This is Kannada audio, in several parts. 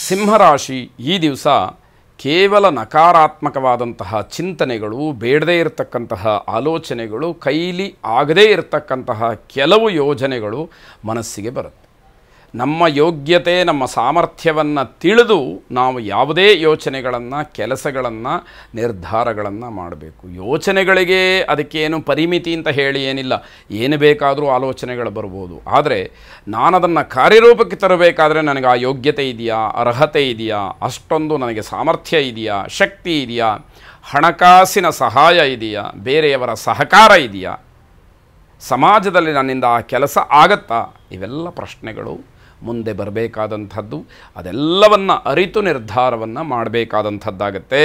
ಸಿಂಹರಾಶಿ ಈ ದಿವಸ ಕೇವಲ ನಕಾರಾತ್ಮಕವಾದಂತಹ ಚಿಂತನೆಗಳು, ಬೇಡದೇ ಇರತಕ್ಕಂತಹ ಆಲೋಚನೆಗಳು, ಕೈಲಿ ಆಗದೇ ಇರತಕ್ಕಂತಹ ಕೆಲವು ಯೋಜನೆಗಳು ಮನಸ್ಸಿಗೆ ಬರುತ್ತೆ. ನಮ್ಮ ಯೋಗ್ಯತೆ, ನಮ್ಮ ಸಾಮರ್ಥ್ಯವನ್ನು ತಿಳಿದು ನಾವು ಯಾವುದೇ ಯೋಚನೆಗಳನ್ನು, ಕೆಲಸಗಳನ್ನು, ನಿರ್ಧಾರಗಳನ್ನು ಮಾಡಬೇಕು. ಯೋಚನೆಗಳಿಗೆ ಅದಕ್ಕೇನು ಪರಿಮಿತಿ ಅಂತ ಹೇಳಿ ಏನಿಲ್ಲ, ಏನು ಬೇಕಾದರೂ ಆಲೋಚನೆಗಳು ಬರ್ಬೋದು. ಆದರೆ ನಾನದನ್ನು ಕಾರ್ಯರೂಪಕ್ಕೆ ತರಬೇಕಾದ್ರೆ ನನಗೆ ಆ ಯೋಗ್ಯತೆ ಇದೆಯಾ, ಅರ್ಹತೆ ಇದೆಯಾ, ಅಷ್ಟೊಂದು ನನಗೆ ಸಾಮರ್ಥ್ಯ ಇದೆಯಾ, ಶಕ್ತಿ ಇದೆಯಾ, ಹಣಕಾಸಿನ ಸಹಾಯ ಇದೆಯಾ, ಬೇರೆಯವರ ಸಹಕಾರ ಇದೆಯಾ, ಸಮಾಜದಲ್ಲಿ ನನ್ನಿಂದ ಆ ಕೆಲಸ ಆಗತ್ತಾ, ಇವೆಲ್ಲ ಪ್ರಶ್ನೆಗಳು ಮುಂದೆ ಬರಬೇಕಾದಂಥದ್ದು. ಅದೆಲ್ಲವನ್ನು ಅರಿತು ನಿರ್ಧಾರವನ್ನು ಮಾಡಬೇಕಾದಂಥದ್ದಾಗತ್ತೆ.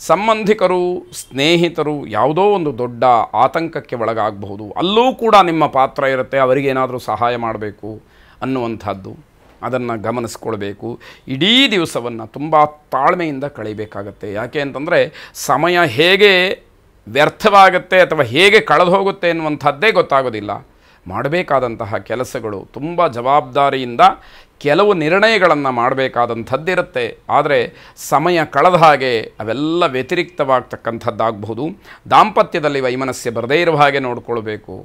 ಸಂಬಂಧಿಕರು, ಸ್ನೇಹಿತರು ಯಾವುದೋ ಒಂದು ದೊಡ್ಡ ಆತಂಕಕ್ಕೆ ಒಳಗಾಗಬಹುದು, ಅಲ್ಲೂ ಕೂಡ ನಿಮ್ಮ ಪಾತ್ರ ಇರುತ್ತೆ. ಅವರಿಗೇನಾದರೂ ಸಹಾಯ ಮಾಡಬೇಕು ಅನ್ನುವಂಥದ್ದು, ಅದನ್ನು ಗಮನಿಸ್ಕೊಳ್ಬೇಕು. ಇಡೀ ದಿವಸವನ್ನು ತುಂಬ ತಾಳ್ಮೆಯಿಂದ ಕಳೀಬೇಕಾಗತ್ತೆ. ಯಾಕೆ ಅಂತಂದರೆ ಸಮಯ ಹೇಗೆ ವ್ಯರ್ಥವಾಗುತ್ತೆ ಅಥವಾ ಹೇಗೆ ಕಳೆದು ಹೋಗುತ್ತೆ ಎನ್ನುವಂಥದ್ದೇ ಗೊತ್ತಾಗೋದಿಲ್ಲ. ಮಾಡಬೇಕಾದಂತಹ ಕೆಲಸಗಳು ತುಂಬ ಜವಾಬ್ದಾರಿಯಿಂದ ಕೆಲವು ನಿರ್ಣಯಗಳನ್ನು ಮಾಡಬೇಕಾದಂಥದ್ದಿರುತ್ತೆ. ಆದರೆ ಸಮಯ ಕಳೆದ ಹಾಗೆ ಅವೆಲ್ಲ ವ್ಯತಿರಿಕ್ತವಾಗ್ತಕ್ಕಂಥದ್ದಾಗಬಹುದು. ದಾಂಪತ್ಯದಲ್ಲಿ ವೈಮನಸ್ಯ ಬರದೇ ಇರುವ ಹಾಗೆ ನೋಡಿಕೊಳ್ಬೇಕು.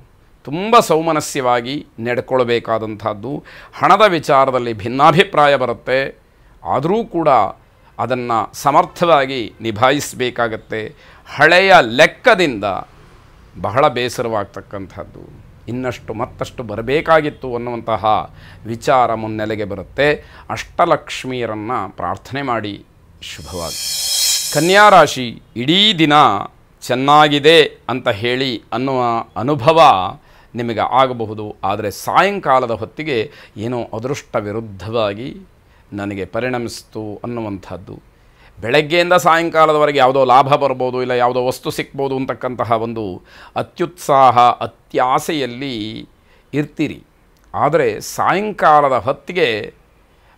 ತುಂಬ ಸೌಮನಸ್ಯವಾಗಿ ನಡ್ಕೊಳ್ಬೇಕಾದಂಥದ್ದು. ಹಣದ ವಿಚಾರದಲ್ಲಿ ಭಿನ್ನಾಭಿಪ್ರಾಯ ಬರುತ್ತೆ, ಆದರೂ ಕೂಡ ಅದನ್ನು ಸಮರ್ಥವಾಗಿ ನಿಭಾಯಿಸಬೇಕಾಗತ್ತೆ. ಹಳೆಯ ಲೆಕ್ಕದಿಂದ ಬಹಳ ಬೇಸರವಾಗ್ತಕ್ಕಂಥದ್ದು, ಇನ್ನಷ್ಟು ಮತ್ತಷ್ಟು ಬರಬೇಕಾಗಿತ್ತು ಅನ್ನುವಂತಹ ವಿಚಾರ ಮುನ್ನೆಲೆಗೆ ಬರುತ್ತೆ. ಅಷ್ಟಲಕ್ಷ್ಮಿಯರನ್ನು ಪ್ರಾರ್ಥನೆ ಮಾಡಿ ಶುಭವಾಗಿ. ಕನ್ಯಾ ರಾಶಿ ಇಡೀ ದಿನ ಚೆನ್ನಾಗಿದೆ ಅಂತ ಹೇಳಿ ಅನ್ನುವ ಅನುಭವ ನಿಮಗೆ ಆಗಬಹುದು. ಆದರೆ ಸಾಯಂಕಾಲದ ಹೊತ್ತಿಗೆ ಏನೋ ಅದೃಷ್ಟ ವಿರುದ್ಧವಾಗಿ ನನಗೆ ಪರಿಣಮಿಸ್ತು ಅನ್ನುವಂಥದ್ದು. ಬೆಳಗ್ಗೆಯಿಂದ ಸಾಯಂಕಾಲದವರೆಗೆ ಯಾವುದೋ ಲಾಭ ಬರ್ಬೋದು, ಇಲ್ಲ ಯಾವುದೋ ವಸ್ತು ಸಿಕ್ಬೋದು ಅಂತಕ್ಕಂತಹ ಒಂದು ಅತ್ಯುತ್ಸಾಹ, ಅತ್ಯಾಸೆಯಲ್ಲಿ ಇರ್ತೀರಿ. ಆದರೆ ಸಾಯಂಕಾಲದ ಹೊತ್ತಿಗೆ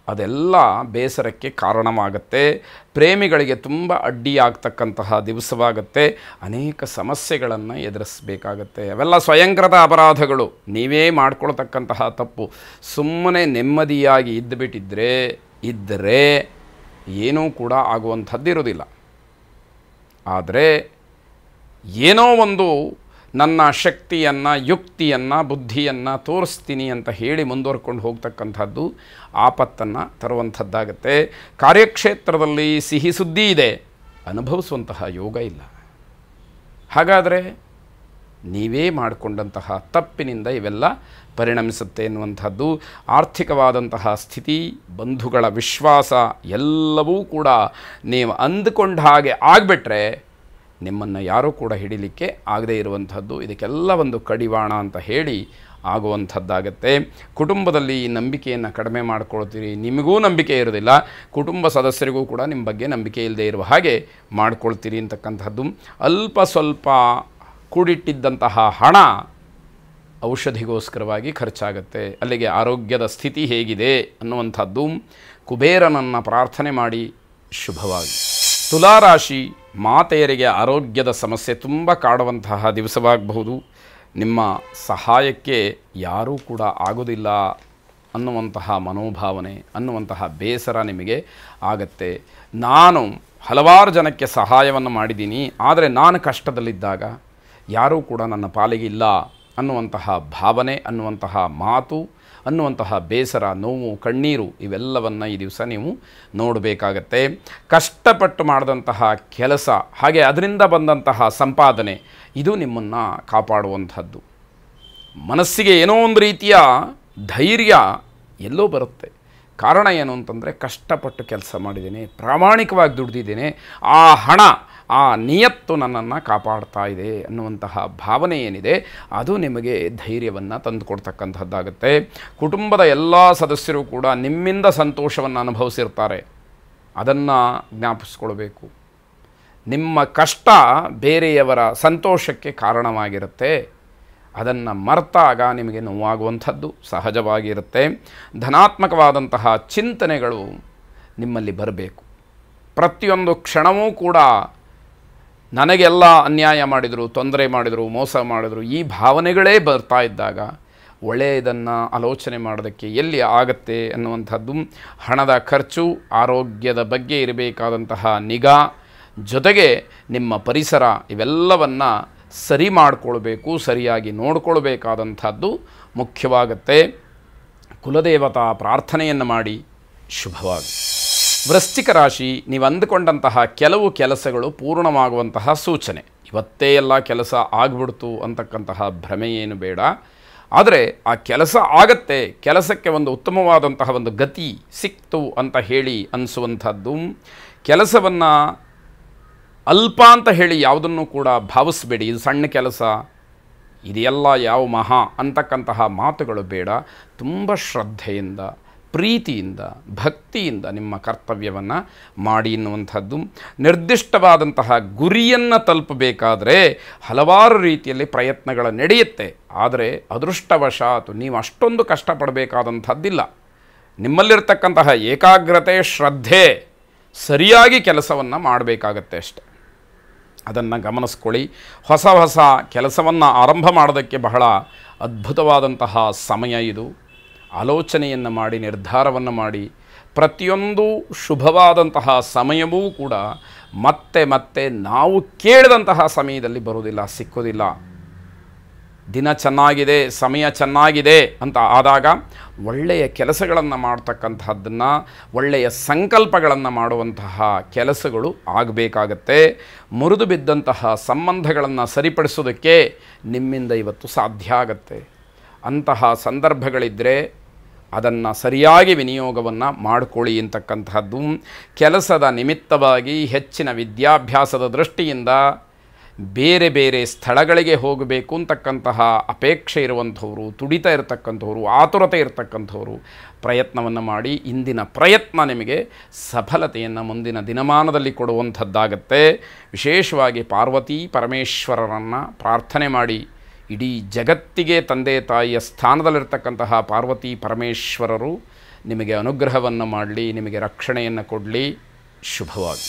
ಅದೆಲ್ಲ ಬೇಸರಕ್ಕೆ ಕಾರಣವಾಗುತ್ತೆ. ಪ್ರೇಮಿಗಳಿಗೆ ತುಂಬ ಅಡ್ಡಿಯಾಗ್ತಕ್ಕಂತಹ ದಿವಸವಾಗುತ್ತೆ. ಅನೇಕ ಸಮಸ್ಯೆಗಳನ್ನು ಎದುರಿಸಬೇಕಾಗತ್ತೆ. ಅವೆಲ್ಲ ಸ್ವಯಂಕೃತ ಅಪರಾಧಗಳು, ನೀವೇ ಮಾಡ್ಕೊಳ್ತಕ್ಕಂತಹ ತಪ್ಪು. ಸುಮ್ಮನೆ ನೆಮ್ಮದಿಯಾಗಿ ಇದ್ದರೆ ಏನೂ ಕೂಡ ಆಗುವಂಥದ್ದಿರೋದಿಲ್ಲ. ಆದರೆ ಏನೋ ಒಂದು ನನ್ನ ಶಕ್ತಿಯನ್ನು, ಯುಕ್ತಿಯನ್ನು, ಬುದ್ಧಿಯನ್ನು ತೋರಿಸ್ತೀನಿ ಅಂತ ಹೇಳಿ ಮುಂದುವರ್ಕೊಂಡು ಹೋಗ್ತಕ್ಕಂಥದ್ದು ಆಪತ್ತನ್ನು ತರುವಂಥದ್ದಾಗತ್ತೆ. ಕಾರ್ಯಕ್ಷೇತ್ರದಲ್ಲಿ ಸಿಹಿ ಸುದ್ದಿ ಇದೆ, ಅನುಭವಿಸುವಂತಹ ಯೋಗ ಇಲ್ಲ. ಹಾಗಾದರೆ ನೀವೇ ಮಾಡಿಕೊಂಡಂತಹ ತಪ್ಪಿನಿಂದ ಇವೆಲ್ಲ ಪರಿಣಮಿಸುತ್ತೆ ಎನ್ನುವಂಥದ್ದು. ಆರ್ಥಿಕವಾದಂತಹ ಸ್ಥಿತಿ, ಬಂಧುಗಳ ವಿಶ್ವಾಸ ಎಲ್ಲವೂ ಕೂಡ ನೀವು ಅಂದುಕೊಂಡ ಹಾಗೆ ಆಗಿಬಿಟ್ರೆ ನಿಮ್ಮನ್ನು ಯಾರೂ ಕೂಡ ಹಿಡಿಲಿಕ್ಕೆ ಆಗದೇ ಇರುವಂಥದ್ದು. ಇದಕ್ಕೆಲ್ಲ ಒಂದು ಕಡಿವಾಣ ಅಂತ ಹೇಳಿ ಆಗುವಂಥದ್ದಾಗತ್ತೆ. ಕುಟುಂಬದಲ್ಲಿ ನಂಬಿಕೆಯನ್ನು ಕಡಿಮೆ ಮಾಡ್ಕೊಳ್ತೀರಿ, ನಿಮಗೂ ನಂಬಿಕೆ ಇರೋದಿಲ್ಲ, ಕುಟುಂಬ ಸದಸ್ಯರಿಗೂ ಕೂಡ ನಿಮ್ಮ ಬಗ್ಗೆ ನಂಬಿಕೆ ಇಲ್ಲದೆ ಇರುವ ಹಾಗೆ ಮಾಡ್ಕೊಳ್ತೀರಿ ಅಂತಕ್ಕಂಥದ್ದು. ಅಲ್ಪ ಸ್ವಲ್ಪ ಕೂಡಿಟ್ಟಿದ್ದಂತಹ ಹಣ ಔಷಧಿಗೋಸ್ಕರವಾಗಿ ಖರ್ಚಾಗತ್ತೆ. ಅಲ್ಲಿಗೆ ಆರೋಗ್ಯದ ಸ್ಥಿತಿ ಹೇಗಿದೆ ಅನ್ನುವಂಥದ್ದು. ಕುಬೇರನನ್ನು ಪ್ರಾರ್ಥನೆ ಮಾಡಿ ಶುಭವಾಗಿ. ತುಲಾರಾಶಿ ಮಾತೆಯರಿಗೆ ಆರೋಗ್ಯದ ಸಮಸ್ಯೆ ತುಂಬ ಕಾಡುವಂತಹ ದಿವಸವಾಗಬಹುದು. ನಿಮ್ಮ ಸಹಾಯಕ್ಕೆ ಯಾರೂ ಕೂಡ ಆಗೋದಿಲ್ಲ ಅನ್ನುವಂತಹ ಮನೋಭಾವನೆ, ಅನ್ನುವಂತಹ ಬೇಸರ ನಿಮಗೆ ಆಗತ್ತೆ. ನಾನು ಹಲವಾರು ಜನಕ್ಕೆ ಸಹಾಯವನ್ನು ಮಾಡಿದ್ದೀನಿ, ಆದರೆ ನಾನು ಕಷ್ಟದಲ್ಲಿದ್ದಾಗ ಯಾರೂ ಕೂಡ ನನ್ನ ಪಾಲಿಗೆ ಇಲ್ಲ ಅನ್ನುವಂತಹ ಭಾವನೆ, ಅನ್ನುವಂತಹ ಮಾತು, ಅನ್ನುವಂತಹ ಬೇಸರ, ನೋವು, ಕಣ್ಣೀರು ಇವೆಲ್ಲವನ್ನು ಈ ದಿವಸ ನೀವು ನೋಡಬೇಕಾಗತ್ತೆ. ಕಷ್ಟಪಟ್ಟು ಮಾಡಿದಂತಹ ಕೆಲಸ, ಹಾಗೆ ಅದರಿಂದ ಬಂದಂತಹ ಸಂಪಾದನೆ, ಇದು ನಿಮ್ಮನ್ನು ಕಾಪಾಡುವಂಥದ್ದು. ಮನಸ್ಸಿಗೆ ಏನೋ ಒಂದು ರೀತಿಯ ಧೈರ್ಯ ಎಲ್ಲೋ ಬರುತ್ತೆ. ಕಾರಣ ಏನು ಅಂತಂದರೆ ಕಷ್ಟಪಟ್ಟು ಕೆಲಸ ಮಾಡಿದ್ದೇನೆ, ಪ್ರಾಮಾಣಿಕವಾಗಿ ದುಡಿದಿದ್ದೇನೆ, ಆ ಹಣ, ಆ ನಿಯತ್ತು ನನ್ನನ್ನು ಕಾಪಾಡ್ತಾ ಇದೆ ಅನ್ನುವಂತಹ ಭಾವನೆ ಏನಿದೆ ಅದು ನಿಮಗೆ ಧೈರ್ಯವನ್ನು ತಂದುಕೊಡ್ತಕ್ಕಂಥದ್ದಾಗುತ್ತೆ. ಕುಟುಂಬದ ಎಲ್ಲ ಸದಸ್ಯರು ಕೂಡ ನಿಮ್ಮಿಂದ ಸಂತೋಷವನ್ನು ಅನುಭವಿಸಿರ್ತಾರೆ, ಅದನ್ನು ಜ್ಞಾಪಿಸ್ಕೊಳ್ಬೇಕು. ನಿಮ್ಮ ಕಷ್ಟ ಬೇರೆಯವರ ಸಂತೋಷಕ್ಕೆ ಕಾರಣವಾಗಿರುತ್ತೆ, ಅದನ್ನು ಮರೆತಾಗ ನಿಮಗೆ ನೋವಾಗುವಂಥದ್ದು ಸಹಜವಾಗಿರುತ್ತೆ. ಧನಾತ್ಮಕವಾದಂತಹ ಚಿಂತನೆಗಳು ನಿಮ್ಮಲ್ಲಿ ಬರಬೇಕು. ಪ್ರತಿಯೊಂದು ಕ್ಷಣವೂ ಕೂಡ ನನಗೆಲ್ಲ ಅನ್ಯಾಯ ಮಾಡಿದರು, ತೊಂದರೆ ಮಾಡಿದರು, ಮೋಸ ಮಾಡಿದರು, ಈ ಭಾವನೆಗಳೇ ಬರ್ತಾ ಇದ್ದಾಗ ಒಳ್ಳೆಯದನ್ನು ಆಲೋಚನೆ ಮಾಡೋದಕ್ಕೆ ಎಲ್ಲಿ ಆಗತ್ತೆ ಅನ್ನುವಂಥದ್ದು, ಹಣದ ಖರ್ಚು, ಆರೋಗ್ಯದ ಬಗ್ಗೆ ಇರಬೇಕಾದಂತಹ ನಿಗಾ, ಜೊತೆಗೆ ನಿಮ್ಮ ಪರಿಸರ ಇವೆಲ್ಲವನ್ನು ಸರಿ ಮಾಡಿಕೊಳ್ಬೇಕು, ಸರಿಯಾಗಿ ನೋಡಿಕೊಳ್ಬೇಕಾದಂಥದ್ದು ಮುಖ್ಯವಾಗುತ್ತೆ. ಕುಲದೇವತಾ ಪ್ರಾರ್ಥನೆಯನ್ನು ಮಾಡಿ ಶುಭವಾಗಿ. ವೃಶ್ಚಿಕ ರಾಶಿ, ನೀವು ಅಂದುಕೊಂಡಂತಹ ಕೆಲವು ಕೆಲಸಗಳು ಪೂರ್ಣವಾಗುವಂತಹ ಸೂಚನೆ. ಇವತ್ತೇ ಎಲ್ಲ ಕೆಲಸ ಆಗಿಬಿಡ್ತು ಅಂತಕ್ಕಂತಹ ಭ್ರಮೆ ಏನು ಬೇಡ. ಆದರೆ ಆ ಕೆಲಸ ಆಗತ್ತೆ, ಕೆಲಸಕ್ಕೆ ಒಂದು ಉತ್ತಮವಾದಂತಹ ಒಂದು ಗತಿ ಸಿಕ್ತು ಅಂತ ಹೇಳಿ ಅನಿಸುವಂಥದ್ದು. ಕೆಲಸವನ್ನು ಅಲ್ಪ ಅಂತ ಹೇಳಿ ಯಾವುದನ್ನು ಕೂಡ ಭಾವಿಸಬೇಡಿ. ಇದು ಸಣ್ಣ ಕೆಲಸ, ಇದೆಲ್ಲ ಯಾವ ಮಹಾ ಅಂತಕ್ಕಂತಹ ಮಾತುಗಳು ಬೇಡ. ತುಂಬ ಶ್ರದ್ಧೆಯಿಂದ, ಪ್ರೀತಿಯಿಂದ, ಭಕ್ತಿಯಿಂದ ನಿಮ್ಮ ಕರ್ತವ್ಯವನ್ನು ಮಾಡಿ ಎನ್ನುವಂಥದ್ದು. ನಿರ್ದಿಷ್ಟವಾದಂತಹ ಗುರಿಯನ್ನು ತಲುಪಬೇಕಾದ್ರೆ ಹಲವಾರು ರೀತಿಯಲ್ಲಿ ಪ್ರಯತ್ನಗಳು ನಡೆಯುತ್ತೆ. ಆದರೆ ಅದೃಷ್ಟವಶಾತ್ ನೀವು ಅಷ್ಟೊಂದು ಕಷ್ಟಪಡಬೇಕಾದಂಥದ್ದಿಲ್ಲ. ನಿಮ್ಮಲ್ಲಿರ್ತಕ್ಕಂತಹ ಏಕಾಗ್ರತೆ, ಶ್ರದ್ಧೆ, ಸರಿಯಾಗಿ ಕೆಲಸವನ್ನು ಮಾಡಬೇಕಾಗತ್ತೆ ಅಷ್ಟೆ. ಅದನ್ನು ಗಮನಿಸ್ಕೊಳ್ಳಿ. ಹೊಸ ಹೊಸ ಕೆಲಸವನ್ನು ಆರಂಭ ಮಾಡೋದಕ್ಕೆ ಬಹಳ ಅದ್ಭುತವಾದಂತಹ ಸಮಯ ಇದು. ಆಲೋಚನೆಯನ್ನು ಮಾಡಿ, ನಿರ್ಧಾರವನ್ನು ಮಾಡಿ. ಪ್ರತಿಯೊಂದು ಶುಭವಾದಂತಹ ಸಮಯವೂ ಕೂಡ ಮತ್ತೆ ಮತ್ತೆ ನಾವು ಕೇಳಿದಂತಹ ಸಮಯದಲ್ಲಿ ಬರುವುದಿಲ್ಲ, ಸಿಕ್ಕೋದಿಲ್ಲ. ದಿನ ಚೆನ್ನಾಗಿದೆ, ಸಮಯ ಚೆನ್ನಾಗಿದೆ ಅಂತ ಆದಾಗ ಒಳ್ಳೆಯ ಕೆಲಸಗಳನ್ನು ಮಾಡ್ತಕ್ಕಂಥದ್ದನ್ನು, ಒಳ್ಳೆಯ ಸಂಕಲ್ಪಗಳನ್ನು ಮಾಡುವಂತಹ ಕೆಲಸಗಳು ಆಗಬೇಕಾಗತ್ತೆ. ಮುರಿದು ಬಿದ್ದಂತಹ ಸಂಬಂಧಗಳನ್ನು ಸರಿಪಡಿಸೋದಕ್ಕೆ ನಿಮ್ಮಿಂದ ಇವತ್ತು ಸಾಧ್ಯ ಆಗತ್ತೆ. ಅಂತಹ ಸಂದರ್ಭಗಳಿದ್ದರೆ ಅದನ್ನು ಸರಿಯಾಗಿ ವಿನಿಯೋಗವನ್ನು ಮಾಡಿಕೊಳ್ಳಿ ಅಂತಕ್ಕಂಥದ್ದು. ಕೆಲಸದ ನಿಮಿತ್ತವಾಗಿ ಹೆಚ್ಚಿನ ವಿದ್ಯಾಭ್ಯಾಸದ ದೃಷ್ಟಿಯಿಂದ ಬೇರೆ ಬೇರೆ ಸ್ಥಳಗಳಿಗೆ ಹೋಗಬೇಕು ಅಂತಕ್ಕಂತಹ ಅಪೇಕ್ಷೆ ಇರುವಂಥವರು, ತುಡಿತ ಇರತಕ್ಕಂಥವ್ರು, ಆತುರತೆ ಇರತಕ್ಕಂಥವ್ರು ಪ್ರಯತ್ನವನ್ನು ಮಾಡಿ. ಇಂದಿನ ಪ್ರಯತ್ನ ನಿಮಗೆ ಸಫಲತೆಯನ್ನು ಮುಂದಿನ ದಿನಮಾನದಲ್ಲಿ ಕೊಡುವಂಥದ್ದಾಗತ್ತೆ. ವಿಶೇಷವಾಗಿ ಪಾರ್ವತಿ ಪರಮೇಶ್ವರರನ್ನು ಪ್ರಾರ್ಥನೆ ಮಾಡಿ. ಇಡೀ ಜಗತ್ತಿಗೆ ತಂದೆ ತಾಯಿಯ ಸ್ಥಾನದಲ್ಲಿರ್ತಕ್ಕಂತಹ ಪಾರ್ವತಿ ಪರಮೇಶ್ವರರು ನಿಮಗೆ ಅನುಗ್ರಹವನ್ನು ಮಾಡಲಿ, ನಿಮಗೆ ರಕ್ಷಣೆಯನ್ನು ಕೊಡಲಿ. ಶುಭವಾಗಿ.